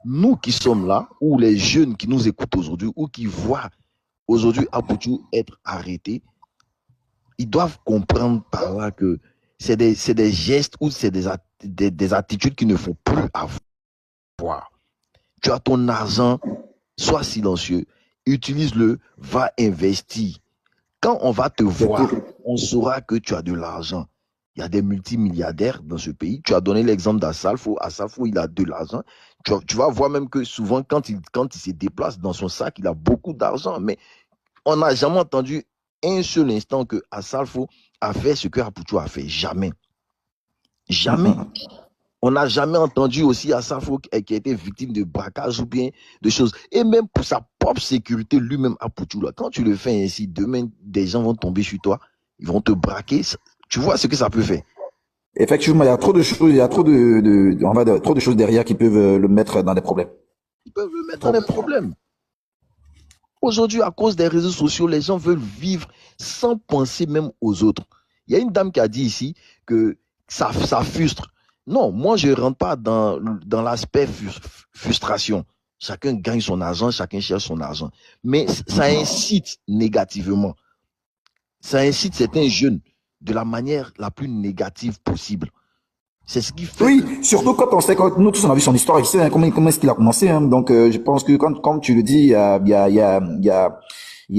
nous qui sommes là, ou les jeunes qui nous écoutent aujourd'hui, ou qui voient aujourd'hui Apoutou être arrêté, ils doivent comprendre par là que c'est des gestes ou c'est des attitudes qui ne faut plus avoir. Tu as ton argent, sois silencieux, utilise-le, va investir. Quand on va te voir, on saura que tu as de l'argent. Il y a des multimilliardaires dans ce pays. Tu as donné l'exemple d'Assalfo. Assalfo, il a de l'argent. Tu vas voir même que souvent, quand il se déplace dans son sac, il a beaucoup d'argent. Mais on n'a jamais entendu un seul instant que Assalfo a fait ce que Apoutou a fait. Jamais. Jamais. On n'a jamais entendu aussi Assalfo qui a été victime de braquage ou bien de choses. Et même pour sa propre sécurité, lui-même Apoutou, là, quand tu le fais ainsi, demain, des gens vont tomber sur toi, ils vont te braquer. Tu vois ce que ça peut faire. Effectivement, il y a trop de choses, il y a trop de choses derrière qui peuvent le mettre dans des problèmes. Ils peuvent le mettre dans des problèmes. Aujourd'hui, à cause des réseaux sociaux, les gens veulent vivre sans penser même aux autres. Il y a une dame qui a dit ici que ça frustre. Non, moi, je ne rentre pas dans l'aspect frustration. Chacun gagne son argent, chacun cherche son argent. Mais ça incite négativement. Ça incite certains jeunes de la manière la plus négative possible. C'est ce qui fait. Oui, surtout quand on sait que nous tous on a vu son histoire, il sait hein, comment est-ce qu'il a commencé. Hein, donc je pense que comme tu le dis, il y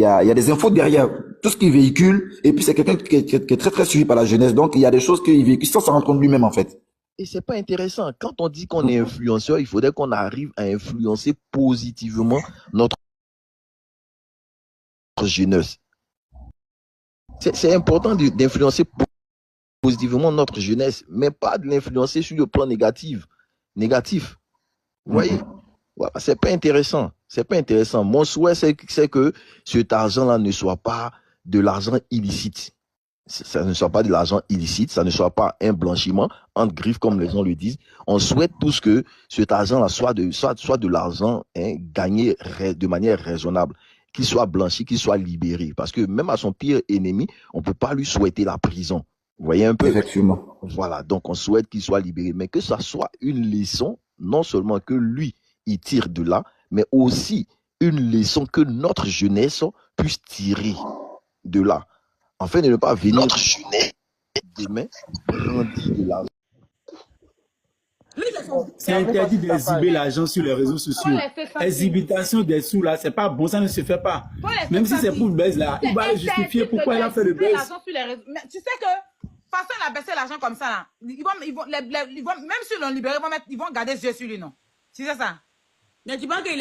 a des infos derrière tout ce qu'il véhicule. Et puis c'est quelqu'un qui est très très suivi par la jeunesse. Donc il y a des choses qu'il véhicule sans s'en rendre compte lui-même en fait. Et c'est pas intéressant. Quand on dit qu'on est influenceur, il faudrait qu'on arrive à influencer positivement notre jeunesse. C'est important d'influencer positivement notre jeunesse, mais pas de l'influencer sur le plan négatif. Vous voyez? Voilà, c'est pas intéressant. C'est pas intéressant. Mon souhait, c'est que cet argent-là ne soit pas de l'argent illicite. Ça ne soit pas de l'argent illicite, ça ne soit pas un blanchiment entre griffes, comme les gens le disent. On souhaite tous que cet argent-là soit de l'argent gagné de manière raisonnable, qu'il soit blanchi, qu'il soit libéré. Parce que même à son pire ennemi, on ne peut pas lui souhaiter la prison. Vous voyez un peu? Effectivement. Voilà, donc on souhaite qu'il soit libéré, mais que ça soit une leçon, non seulement que lui, il tire de là, mais aussi une leçon que notre jeunesse puisse tirer de là, afin de ne pas venir notre jeunesse demain brandir de l'argent. C'est interdit d'exhiber l'argent sur les réseaux sociaux. Exhibition des sous là, c'est pas bon, ça ne se fait pas. Même si c'est pour le buzz là, il va le justifier pourquoi il a fait le buzz. Tu sais que façon il a baissé l'argent comme ça là, ils vont, même si l'on libéré, ils vont garder les yeux sur lui, non? Tu sais ça? Mais tu penses qu'il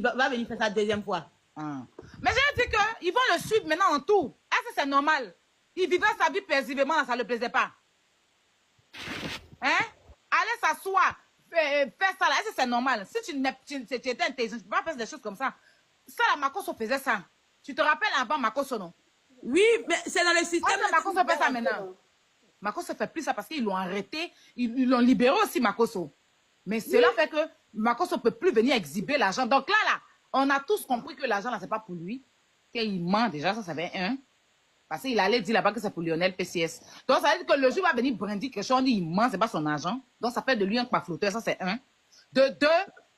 va venir faire ça deuxième fois? Mais j'ai dit qu'ils vont le suivre maintenant en tout. Est-ce que c'est normal? Il vivait sa vie paisiblement, ça ne le plaisait pas. Hein? Allez s'asseoir, faire ça là, est-ce que c'est normal? Si tu étais intelligent, tu ne peux pas faire des choses comme ça. Ça là, Makosso faisait ça. Tu te rappelles avant Makosso, non? Oui, mais c'est dans le système. Makosso fait ça maintenant. Makosso fait plus ça parce qu'ils l'ont arrêté, ils l'ont libéré aussi, Makosso. Mais cela fait que Makosso ne peut plus venir exhiber l'argent. Donc là, on a tous compris que l'argent là, c'est pas pour lui. Qu'il ment déjà, ça fait un. Parce qu'il allait dire là-bas que c'est pour Lionel PCS. Donc, ça veut dire que le jour va venir brandir quelque chose, on dit il ment, c'est pas son argent. Donc, ça fait de lui un pafloteur, ça c'est un. De deux,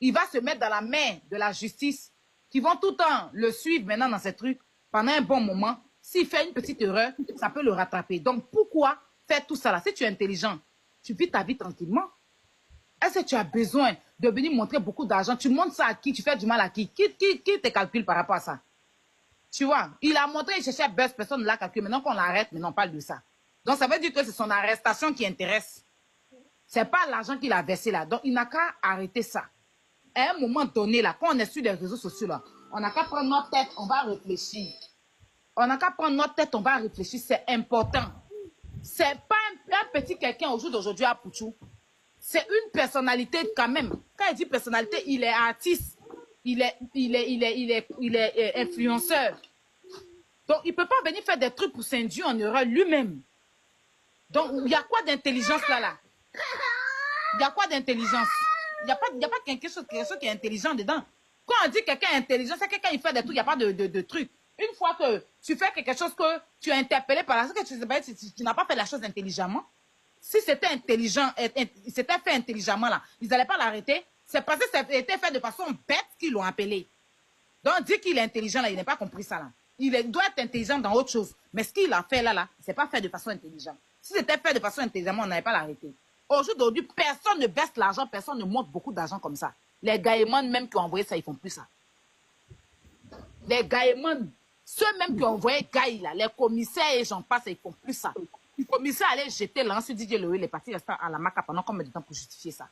il va se mettre dans la main de la justice, qui vont tout le temps le suivre maintenant dans ces trucs, pendant un bon moment. S'il fait une petite erreur, ça peut le rattraper. Donc, pourquoi faire tout ça là? Si tu es intelligent, tu vis ta vie tranquillement. Est-ce que tu as besoin de venir montrer beaucoup d'argent? Tu montres ça à qui? Tu fais du mal à qui? Qui te calcule par rapport à ça? Tu vois, il a montré, il cherchait buzz, personne ne l'a calculé. Maintenant qu'on l'arrête, mais on parle de ça. Donc, ça veut dire que c'est son arrestation qui intéresse. C'est pas l'argent qu'il a versé là. Donc, il n'a qu'à arrêter ça. À un moment donné, là, quand on est sur les réseaux sociaux, là, on n'a qu'à prendre notre tête, on va réfléchir. On n'a qu'à prendre notre tête, on va réfléchir. C'est important. C'est pas un petit quelqu'un au jour d'aujourd'hui à Pouchou. C'est une personnalité quand même. Quand il dit personnalité, il est artiste. Il est influenceur. Donc, il ne peut pas venir faire des trucs pour s'induire en erreur lui-même. Donc, il y a quoi d'intelligence là? Il y a quoi d'intelligence? Il n'y a pas quelque chose qui est intelligent dedans. Quand on dit quelqu'un est intelligent, c'est quelqu'un qui fait des trucs, il n'y a pas de trucs. Une fois que tu fais quelque chose que tu as interpellé par la suite, que tu n'as pas fait la chose intelligemment. Si c'était intelligent, c'était fait intelligemment là, ils n'allaient pas l'arrêter. C'est parce que ça a été fait de façon bête qu'ils l'ont appelé. Donc, dire qu'il est intelligent, là, il n'a pas compris ça, là. Doit être intelligent dans autre chose. Mais ce qu'il a fait là, c'est pas fait de façon intelligente. Si c'était fait de façon intelligente, on n'avait pas l'arrêté. Aujourd'hui, personne ne baisse l'argent, personne ne montre beaucoup d'argent comme ça. Les gaïmans même qui ont envoyé ça, ils font plus ça. Les gaïmans, ceux même qui ont envoyé Gaï, là, les commissaires et j'en passe, ils font plus ça. Le commissaire allait jeter l'ancien Didier Loé, les partis restant à la maca pendant combien de temps pour justifier ça?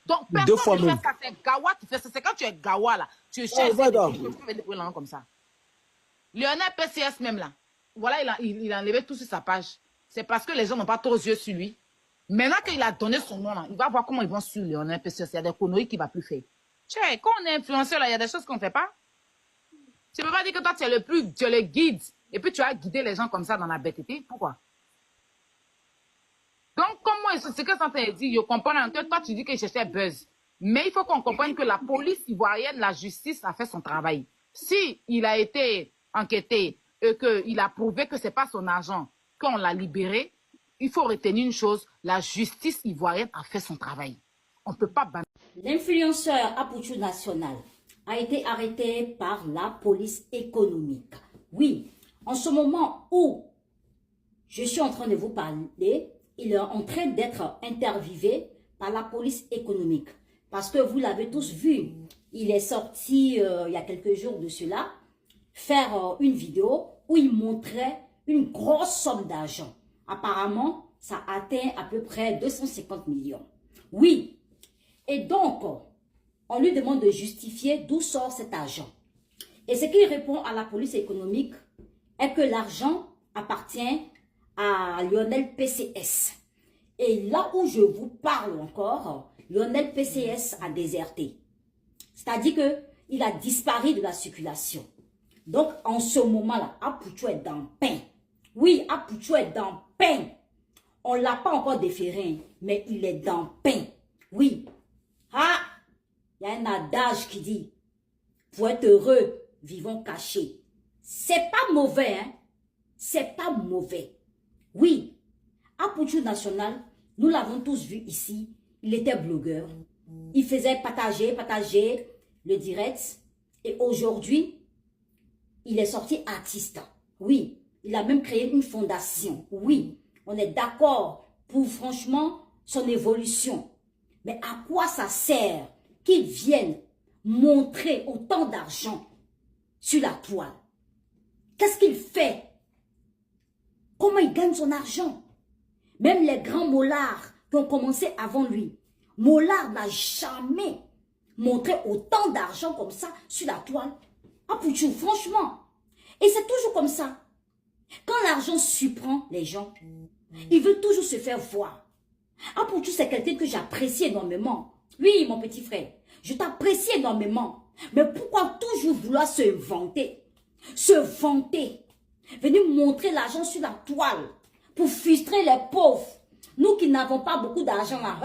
Donc, personne ne fait ça. C'est Gawa qui fait ça. C'est quand tu es Gawa, là, tu cherches comme ça. Lionel PCS même là, voilà, il a enlevé tout sur sa page. C'est parce que les gens n'ont pas trop les yeux sur lui. Maintenant qu'il a donné son nom là, il va voir comment ils vont suivre Lionel PCS. Il y a des conneries qu'il ne va plus faire. Tiens, quand on est influenceur là, il y a des choses qu'on ne fait pas. Tu ne peux pas dire que toi tu es le guide et puis tu as guidé les gens comme ça dans la bêtité. Pourquoi? Donc, comment ce que Santé dit, je comprends que toi tu dis qu'il cherchait buzz. Mais il faut qu'on comprenne que la police ivoirienne, la justice a fait son travail. Si il a été enquêté et qu'il a prouvé que ce n'est pas son argent, qu'on l'a libéré, il faut retenir une chose, la justice ivoirienne a fait son travail. On ne peut pas... L'influenceur Apouchou National a été arrêté par la police économique. Oui, en ce moment où je suis en train de vous parler, il est en train d'être interviewé par la police économique. Parce que vous l'avez tous vu, il est sorti il y a quelques jours de cela, faire une vidéo où il montrait une grosse somme d'argent. Apparemment, ça atteint à peu près 250 millions. Oui. Et donc, on lui demande de justifier d'où sort cet argent. Et ce qu'il répond à la police économique est que l'argent appartient à Lionel PCS. Et là où je vous parle encore, Lionel PCS a déserté. C'est-à-dire qu'il a disparu de la circulation. Donc, en ce moment-là, Apouchou est dans le pain. Oui, Apouchou est dans le pain. On ne l'a pas encore déféré, mais il est dans le pain. Oui. Ah, il y a un adage qui dit, pour être heureux, vivons cachés. C'est pas mauvais, hein. C'est pas mauvais. Oui. Apouchou National, nous l'avons tous vu ici. Il était blogueur. Il faisait partager le direct. Et aujourd'hui, il est sorti artiste. Oui, il a même créé une fondation. Oui, on est d'accord pour franchement son évolution. Mais à quoi ça sert qu'il vienne montrer autant d'argent sur la toile? Qu'est-ce qu'il fait? Comment il gagne son argent? Même les grands mollards qui ont commencé avant lui, Mollard n'a jamais montré autant d'argent comme ça sur la toile. Apouchou, franchement. Et c'est toujours comme ça. Quand l'argent surprend les gens, ils veulent toujours se faire voir. Apouchou, c'est quelqu'un que j'apprécie énormément. Oui, mon petit frère, je t'apprécie énormément. Mais pourquoi toujours vouloir se vanter? Se vanter. Venir montrer l'argent sur la toile pour frustrer les pauvres. Nous qui n'avons pas beaucoup d'argent là,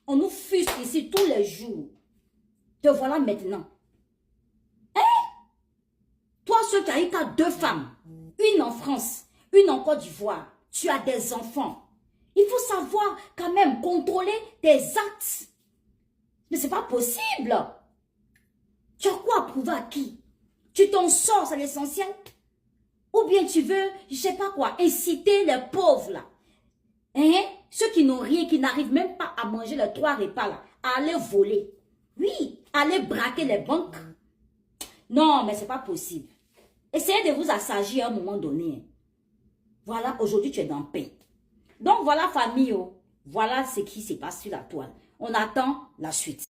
on nous frustre ici tous les jours. Te voilà maintenant. Toi, seul qui as eu qu'à 2 femmes, une en France, une en Côte d'Ivoire, tu as des enfants. Il faut savoir quand même contrôler tes actes. Mais c'est pas possible. Tu as quoi à prouver à qui? Tu t'en sors, c'est l'essentiel. Ou bien tu veux, je sais pas quoi, inciter les pauvres là. Ceux qui n'ont rien, qui n'arrivent même pas à manger les 3 repas là, à aller voler. Oui, aller braquer les banques. Non, mais c'est pas possible. Essayez de vous assagir à un moment donné. Voilà, aujourd'hui tu es dans le pain. Donc voilà famille, voilà ce qui se passe sur la toile. On attend la suite.